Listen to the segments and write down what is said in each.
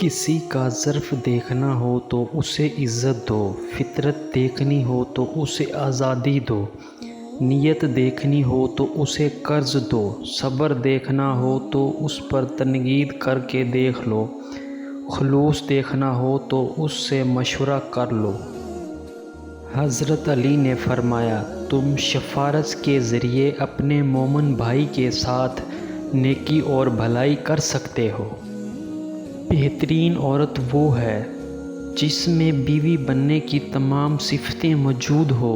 کسی کا ظرف دیکھنا ہو تو اسے عزت دو، فطرت دیکھنی ہو تو اسے آزادی دو، نیت دیکھنی ہو تو اسے قرض دو، صبر دیکھنا ہو تو اس پر تنقید کر کے دیکھ لو، خلوص دیکھنا ہو تو اس سے مشورہ کر لو۔ حضرت علی نے فرمایا، تم شفارش کے ذریعے اپنے مومن بھائی کے ساتھ نیکی اور بھلائی کر سکتے ہو۔ بہترین عورت وہ ہے جس میں بیوی بننے کی تمام صفتیں موجود ہو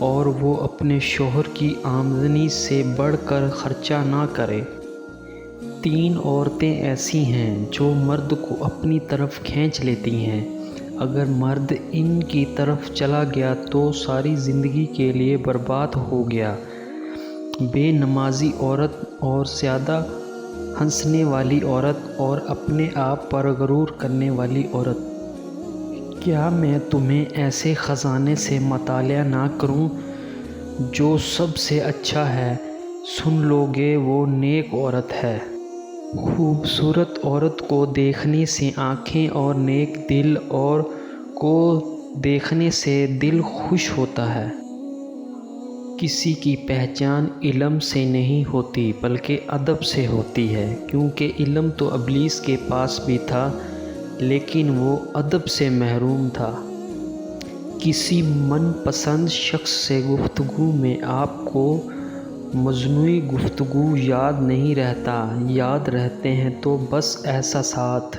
اور وہ اپنے شوہر کی آمدنی سے بڑھ کر خرچہ نہ کرے۔ 3 عورتیں ایسی ہیں جو مرد کو اپنی طرف کھینچ لیتی ہیں، اگر مرد ان کی طرف چلا گیا تو ساری زندگی کے لیے برباد ہو گیا۔ بے نمازی عورت اور زیادہ ہنسنے والی عورت اور اپنے آپ پر غرور کرنے والی عورت۔ کیا میں تمہیں ایسے خزانے سے مطالعہ نہ کروں جو سب سے اچھا ہے؟ سن لو گے وہ نیک عورت ہے۔ خوبصورت عورت کو دیکھنے سے آنکھیں اور نیک دل اور کو دیکھنے سے دل خوش ہوتا ہے۔ کسی کی پہچان علم سے نہیں ہوتی بلکہ ادب سے ہوتی ہے، کیونکہ علم تو ابلیس کے پاس بھی تھا لیکن وہ ادب سے محروم تھا۔ کسی من پسند شخص سے گفتگو میں آپ کو مجموعی گفتگو یاد نہیں رہتا، یاد رہتے ہیں تو بس احساسات۔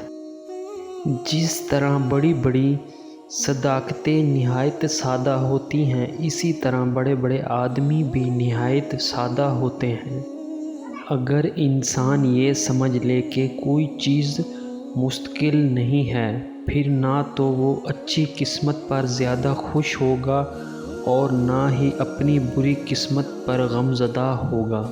جس طرح بڑی بڑی صداقتیں نہایت سادہ ہوتی ہیں، اسی طرح بڑے بڑے آدمی بھی نہایت سادہ ہوتے ہیں۔ اگر انسان یہ سمجھ لے کہ کوئی چیز مستقل نہیں ہے، پھر نہ تو وہ اچھی قسمت پر زیادہ خوش ہوگا اور نہ ہی اپنی بری قسمت پر غمزدہ ہوگا۔